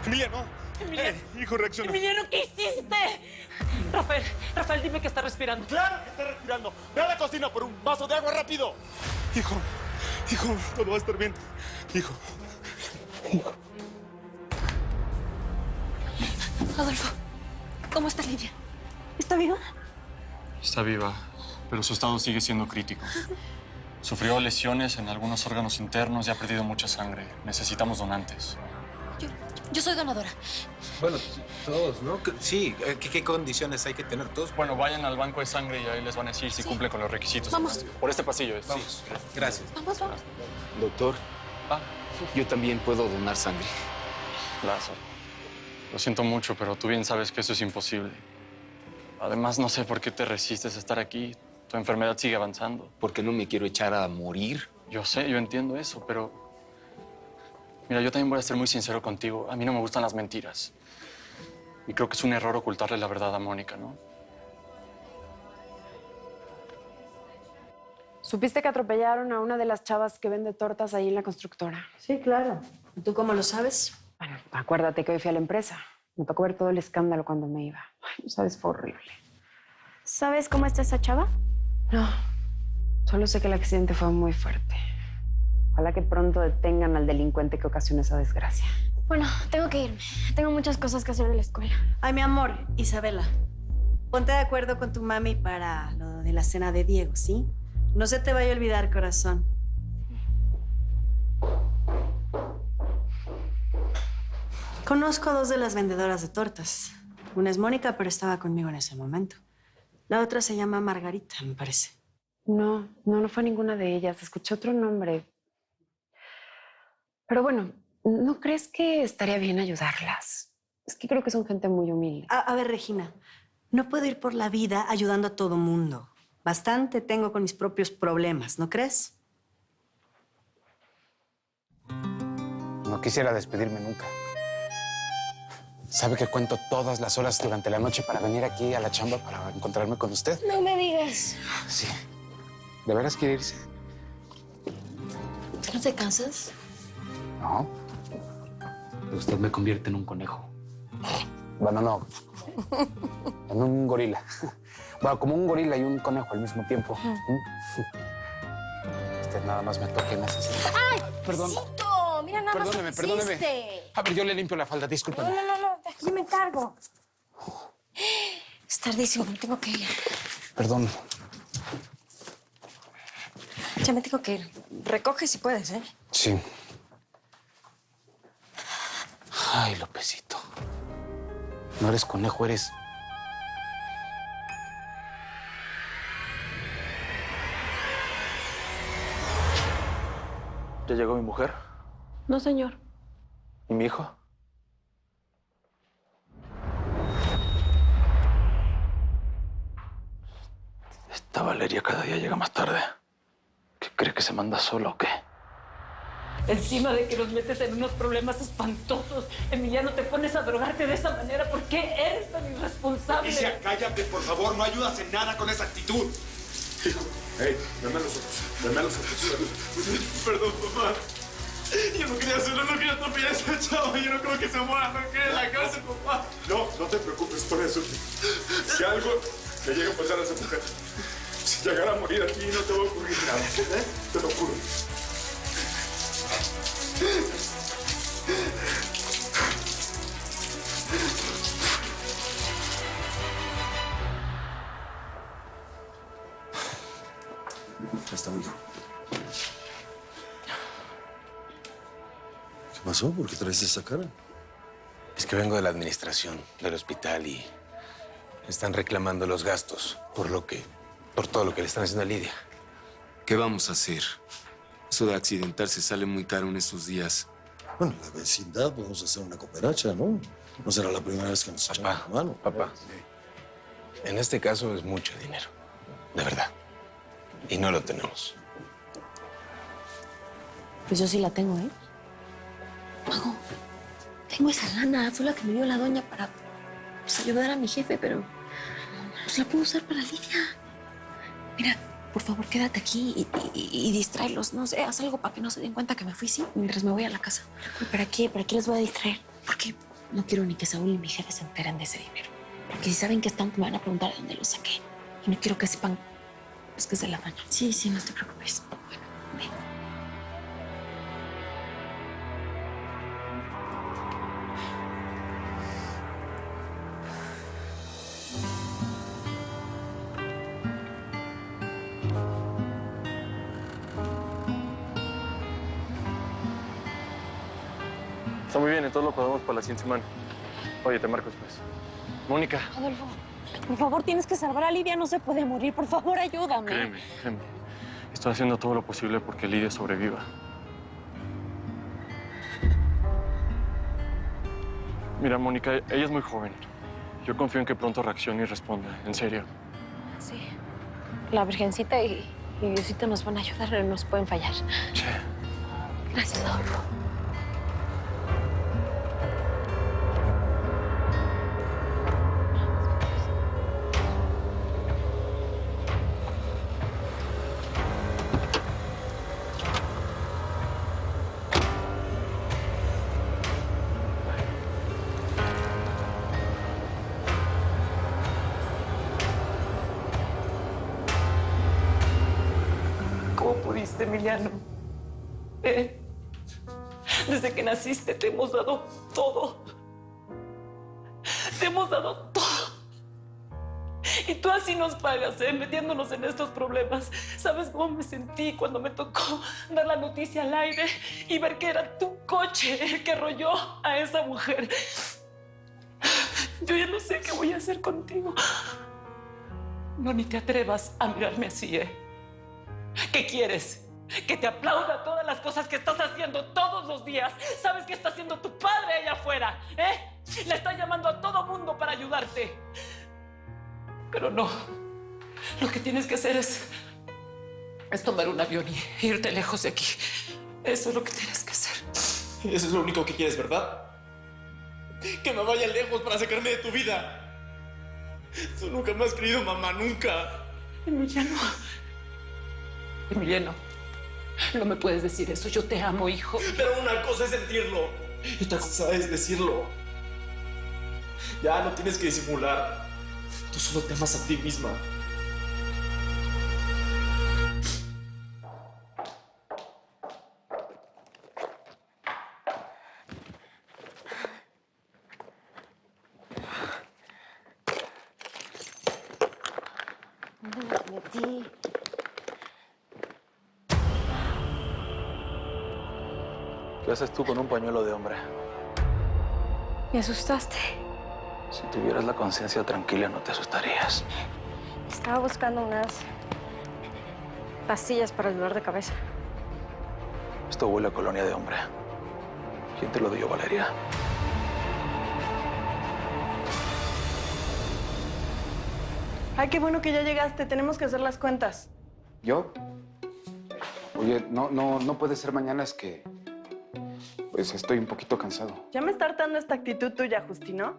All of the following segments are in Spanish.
Emiliano. Emiliano. Hijo, reacciona. Emiliano, ¿qué hiciste? Rafael, dime que está respirando. ¡Claro que está respirando! ¡Ve a la cocina por un vaso de agua rápido! Hijo, todo va a estar bien. Hijo. Adolfo, ¿cómo está Lidia? ¿Está viva? Está viva, pero su estado sigue siendo crítico. Sufrió lesiones en algunos órganos internos y ha perdido mucha sangre. Necesitamos donantes. Yo soy donadora. Bueno, todos, ¿no? Sí, ¿qué condiciones hay que tener todos? Bueno, vayan al banco de sangre y ahí les van a decir si cumple con los requisitos. Vamos. Por este pasillo. Vamos, gracias. Vamos. Doctor, yo también puedo donar sangre. Lázaro, lo siento mucho, pero tú bien sabes que eso es imposible. Además, no sé por qué te resistes a estar aquí. Tu enfermedad sigue avanzando. Porque no me quiero echar a morir. Yo sé, yo entiendo eso, pero... Mira, yo también voy a ser muy sincero contigo. A mí no me gustan las mentiras. Y creo que es un error ocultarle la verdad a Mónica, ¿no? ¿Supiste que atropellaron a una de las chavas que vende tortas ahí en la constructora? Sí, claro. ¿Y tú cómo lo sabes? Bueno, acuérdate que hoy fui a la empresa. Me tocó ver todo el escándalo cuando me iba. Ay, no sabes, fue horrible. ¿Sabes cómo está esa chava? No, solo sé que el accidente fue muy fuerte. Ojalá que pronto detengan al delincuente que ocasionó esa desgracia. Bueno, tengo que irme. Tengo muchas cosas que hacer de la escuela. Ay, mi amor, Isabela. Ponte de acuerdo con tu mami para lo de la cena de Diego, ¿sí? No se te vaya a olvidar, corazón. Conozco a dos de las vendedoras de tortas. Una es Mónica, pero estaba conmigo en ese momento. La otra se llama Margarita, me parece. No fue ninguna de ellas. Escuché otro nombre. Pero bueno, ¿no crees que estaría bien ayudarlas? Es que creo que son gente muy humilde. A ver, Regina, no puedo ir por la vida ayudando a todo mundo. Bastante tengo con mis propios problemas, ¿no crees? No quisiera despedirme nunca. ¿Sabe que cuento todas las horas durante la noche para venir aquí a la chamba para encontrarme con usted? No me digas. Sí. ¿De veras quiere irse? ¿No te cansas? No. Usted me convierte en un conejo. Bueno, no. En un gorila. Bueno, como un gorila y un conejo al mismo tiempo. Usted nada más me toca y me hace así. ¡Ay! Perdón. Besito. Mira nada más lo que Perdóneme. hiciste. A ver, yo le limpio la falda, discúlpeme. No. Yo me encargo. Es tardísimo, me tengo que ir. Perdón. Ya me tengo que ir. Recoge si puedes, ¿eh? Sí. Ay, Lópezito. No eres conejo, eres... ¿Ya llegó mi mujer? No, señor. ¿Y mi hijo? Esta Valeria cada día llega más tarde. ¿Qué cree que se manda sola o qué? Encima de que nos metes en unos problemas espantosos, Emiliano, te pones a drogarte de esa manera. ¿Por qué eres tan irresponsable? Alicia, cállate, por favor. No ayudas en nada con esa actitud. Hijo, hey, dame a los ojos. Dame a los ojos. Perdón, papá. Yo no quería hacerlo, no quería atropellar a esa chava. Yo no creo que se muera, no quiere en la cárcel, papá. No te preocupes por eso. Si algo le llega a pasar a esa mujer, si llegara a morir aquí, no te va a ocurrir nada. ¿Eh? Te lo juro. Está bien. ¿Qué pasó? ¿Por qué traes esa cara? Es que vengo de la administración del hospital y están reclamando los gastos por todo lo que le están haciendo a Lidia. ¿Qué vamos a hacer? Eso de accidentarse sale muy caro en estos días. Bueno, en la vecindad podemos hacer una cooperacha, ¿no? No será la primera vez que nos echamos la mano. Papá, en este caso es mucho dinero, de verdad. Y no lo tenemos. Pues yo sí la tengo, ¿eh? Mago, tengo esa lana. Fue la que me dio la doña para pues, ayudar a mi jefe, pero pues la puedo usar para Lidia. Mira, por favor, quédate aquí y distráelos. No sé, haz algo para que no se den cuenta que me fui, ¿sí? Mientras me voy a la casa. ¿Para qué? ¿Para qué les voy a distraer? Porque No quiero ni que Saúl ni mi jefe se enteren de ese dinero. Porque si saben que es tanto, me van a preguntar de dónde lo saqué. Y no quiero que sepan, pues, que es de la doña. Sí, sí, no te preocupes. Bueno, ven. Está muy bien, entonces lo podemos para la siguiente semana. Oye, te marco después. Mónica. Adolfo, por favor, tienes que salvar a Lidia. No se puede morir. Por favor, ayúdame. Créeme. Estoy haciendo todo lo posible porque Lidia sobreviva. Mira, Mónica, ella es muy joven. Yo confío en que pronto reaccione y responda. En serio. Sí. La Virgencita y Diosito nos van a ayudar. No nos pueden fallar. Sí. Gracias, Adolfo. ¿Cómo pudiste, Emiliano? Desde que naciste te hemos dado todo. Te hemos dado todo. Y tú así nos pagas, metiéndonos en estos problemas. ¿Sabes cómo me sentí cuando me tocó dar la noticia al aire y ver que era tu coche el que arrolló a esa mujer? Yo ya no sé qué voy a hacer contigo. No, ni te atrevas a mirarme así, ¿Qué quieres? ¿Que te aplauda todas las cosas que estás haciendo todos los días? ¿Sabes qué está haciendo tu padre allá afuera? Le está llamando a todo mundo para ayudarte. Pero no. Lo que tienes que hacer es tomar un avión y irte lejos de aquí. Eso es lo que tienes que hacer. Eso es lo único que quieres, ¿verdad? Que me vaya lejos para sacarme de tu vida. Tú nunca me has querido, mamá, nunca. Emiliano, no me puedes decir eso. Yo te amo, hijo. Pero una cosa es sentirlo y otra cosa es decirlo. Ya no tienes que disimular. Tú solo te amas a ti misma. ¿Dónde me metí? ¿Qué haces tú con un pañuelo de hombre? Me asustaste. Si tuvieras la conciencia tranquila, no te asustarías. Estaba buscando unas pastillas para el dolor de cabeza. Esto huele a colonia de hombre. ¿Quién te lo dio, Valeria? Ay, qué bueno que ya llegaste. Tenemos que hacer las cuentas. ¿Yo? Oye, no puede ser mañana, es que... Pues estoy un poquito cansado. Ya me está hartando esta actitud tuya, Justino.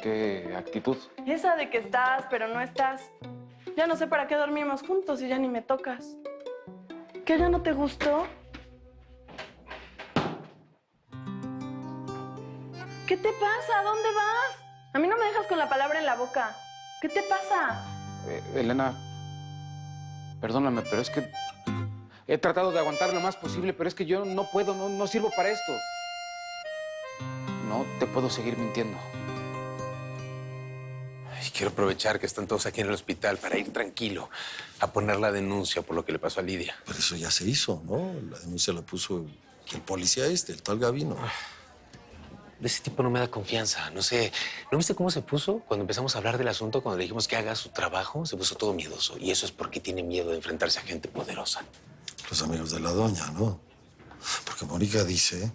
¿Qué actitud? Esa de que estás, pero no estás. Ya no sé para qué dormimos juntos y ya ni me tocas. ¿Qué ya no te gustó? ¿Qué te pasa? ¿A dónde vas? A mí no me dejas con la palabra en la boca. ¿Qué te pasa? Elena, perdóname, pero es que he tratado de aguantar lo más posible, pero es que yo no puedo, no sirvo para esto. No te puedo seguir mintiendo. Y quiero aprovechar que están todos aquí en el hospital para ir tranquilo a poner la denuncia por lo que le pasó a Lidia. Pero eso ya se hizo, ¿no? La denuncia la puso el policía el tal Gavino. De ese tipo no me da confianza. No sé, ¿no viste cómo se puso cuando empezamos a hablar del asunto? Cuando le dijimos que haga su trabajo, se puso todo miedoso. Y eso es porque tiene miedo de enfrentarse a gente poderosa. Los amigos de la doña, ¿no? Porque Mónica dice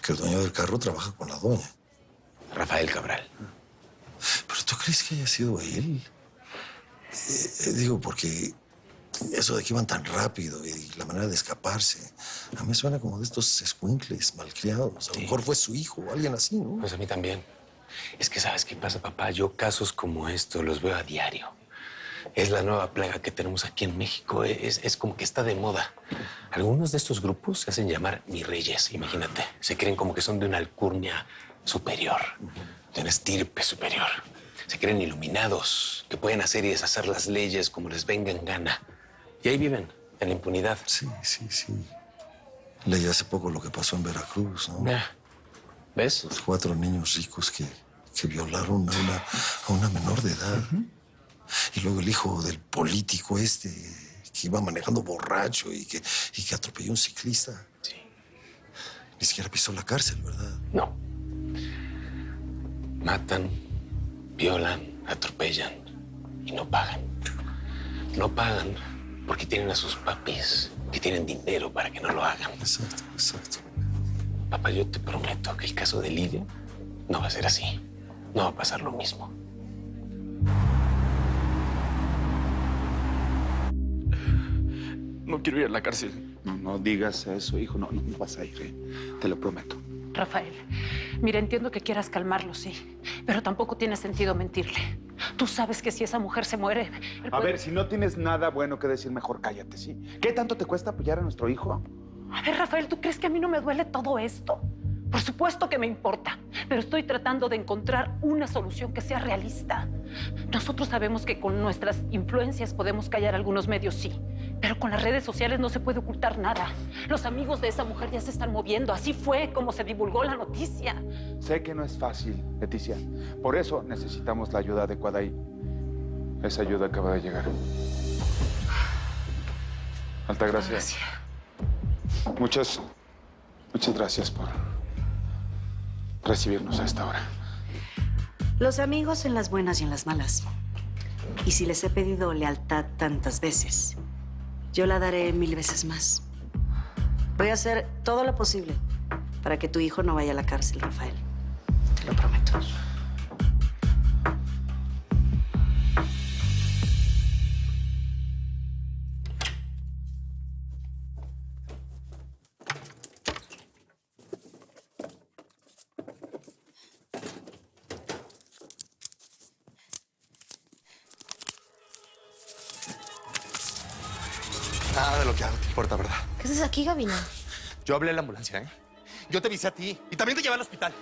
que el dueño del carro trabaja con la doña. Rafael Cabral. ¿Pero tú crees que haya sido él? Digo, porque eso de que iban tan rápido y la manera de escaparse, a mí me suena como de estos escuincles malcriados. A lo mejor fue su hijo o alguien así, ¿no? Pues a mí también. Es que, ¿sabes qué pasa, papá? Yo casos como estos los veo a diario. Es la nueva plaga que tenemos aquí en México. Es como que está de moda. Algunos de estos grupos se hacen llamar mis reyes, imagínate. Se creen como que son de una alcurnia superior, de una estirpe superior. Se creen iluminados, que pueden hacer y deshacer las leyes como les venga en gana. Y ahí viven, en la impunidad. Sí. Leí hace poco lo que pasó en Veracruz, ¿no? ¿Ves? Los 4 niños ricos que violaron a una menor de edad. Y luego el hijo del político que iba manejando borracho y que atropelló a un ciclista. Sí. Ni siquiera pisó la cárcel, ¿verdad? No. Matan, violan, atropellan y no pagan. No pagan porque tienen a sus papis que tienen dinero para que no lo hagan. Exacto. Papá, yo te prometo que el caso de Lidia no va a ser así. No va a pasar lo mismo. No quiero ir a la cárcel. No digas eso, hijo. No vas a ir, te lo prometo. Rafael, mira, entiendo que quieras calmarlo, sí, pero tampoco tiene sentido mentirle. Tú sabes que si esa mujer se muere... A ver, si no tienes nada bueno que decir, mejor cállate, ¿sí? ¿Qué tanto te cuesta apoyar a nuestro hijo? A ver, Rafael, ¿tú crees que a mí no me duele todo esto? Por supuesto que me importa, pero estoy tratando de encontrar una solución que sea realista. Nosotros sabemos que con nuestras influencias podemos callar algunos medios, sí, pero con las redes sociales no se puede ocultar nada. Los amigos de esa mujer ya se están moviendo. Así fue como se divulgó la noticia. Sé que no es fácil, Leticia. Por eso necesitamos la ayuda adecuada y esa ayuda acaba de llegar. Altagracia. Muchas gracias por recibirnos a esta hora. Los amigos en las buenas y en las malas. Y si les he pedido lealtad tantas veces, yo la daré 1000 veces más. Voy a hacer todo lo posible para que tu hijo no vaya a la cárcel, Rafael. Te lo prometo. Nada de lo que hago te importa, ¿verdad? ¿Qué haces aquí, Gabino? Yo hablé a la ambulancia, ¿eh? Yo te avisé a ti y también te llevé al hospital.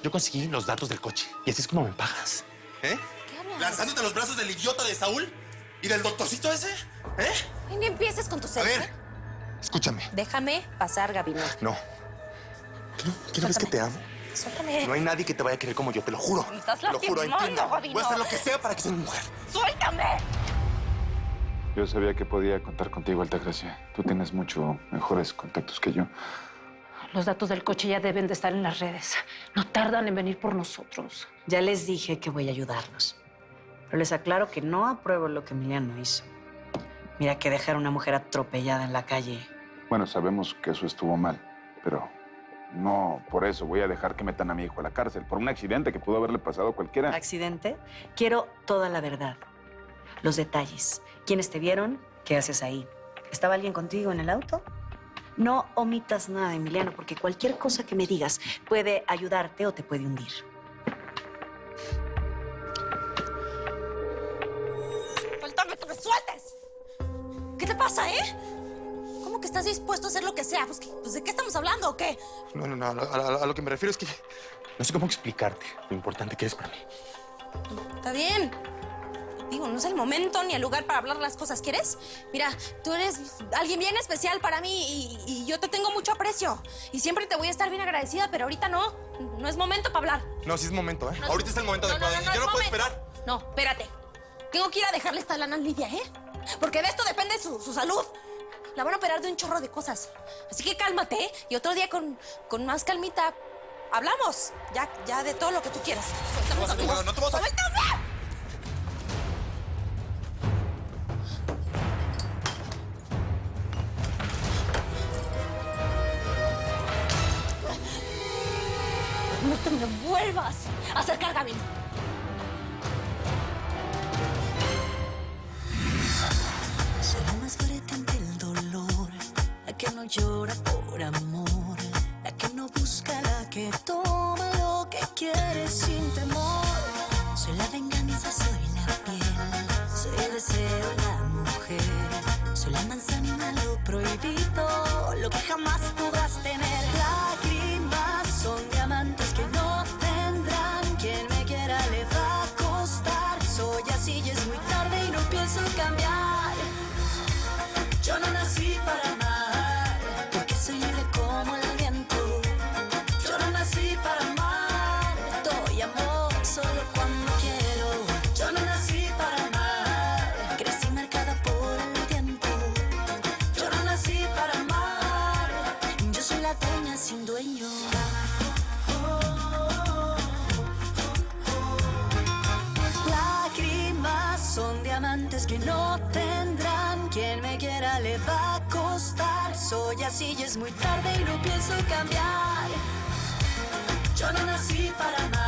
Yo conseguí los datos del coche y así es como me pagas. ¿Eh? ¿Qué hablas? Lanzándote a los brazos del idiota de Saúl y del doctorcito ese, ¿eh? Y ni empieces con tu A serie. ver, escúchame. Déjame pasar, Gabino. No. ¿Qué no ves que te amo? Suéltame. No hay nadie que te vaya a querer como yo, te lo juro. Me estás Te lo juro, lastimando, entiende. Gabino. Voy a hacer lo que sea para que seas mi mujer. ¡Suéltame! Yo sabía que podía contar contigo, Altagracia. Tú tienes mucho mejores contactos que yo. Los datos del coche ya deben de estar en las redes. No tardan en venir por nosotros. Ya les dije que voy a ayudarlos. Pero les aclaro que no apruebo lo que Emiliano hizo. Mira que dejar a una mujer atropellada en la calle. Bueno, sabemos que eso estuvo mal, pero no por eso voy a dejar que metan a mi hijo a la cárcel por un accidente que pudo haberle pasado a cualquiera. ¿Accidente? Quiero toda la verdad. Los detalles. ¿Quiénes te vieron? ¿Qué haces ahí? ¿Estaba alguien contigo en el auto? No omitas nada, Emiliano, porque cualquier cosa que me digas puede ayudarte o te puede hundir. ¡Suéltame, que me sueltes! ¿Qué te pasa, ¿Cómo que estás dispuesto a hacer lo que sea? Pues ¿de qué estamos hablando o qué? No, a lo que me refiero es que no sé cómo explicarte lo importante que eres para mí. Está bien. Digo, no es el momento ni el lugar para hablar las cosas, ¿quieres? Mira, tú eres alguien bien especial para mí y yo te tengo mucho aprecio. Y siempre te voy a estar bien agradecida, pero ahorita no. No es momento para hablar. No, sí es momento, ¿eh? No, Ahorita es el momento adecuado. no Yo es no puedo momento. esperar. No, espérate. Tengo que ir a dejarle esta lana a Lidia, Porque de esto depende su salud. La van a operar de un chorro de cosas. Así que cálmate, y otro día con más calmita hablamos. Ya de todo lo que tú quieras. No vas a jugar, no te vas a... ¡Suéltame! No te me vuelvas a acercar, Gabino. Soy la más fuerte ante el dolor, la que no llora por amor, la que no busca, la que toma lo que quiere sin temor. Soy la venganza, soy la piel, soy el deseo, la mujer, soy la manzana, lo prohibido, lo que jamás podrás tener. Lágrimas son diamantes que no te solo cuando quiero. Yo no nací para amar, crecí marcada por el tiempo. Yo no nací para amar, yo soy la dueña sin dueño. Lágrimas son diamantes que no tendrán. Quien me quiera le va a costar. Soy así y es muy tarde y no pienso cambiar. Yo no nací para amar.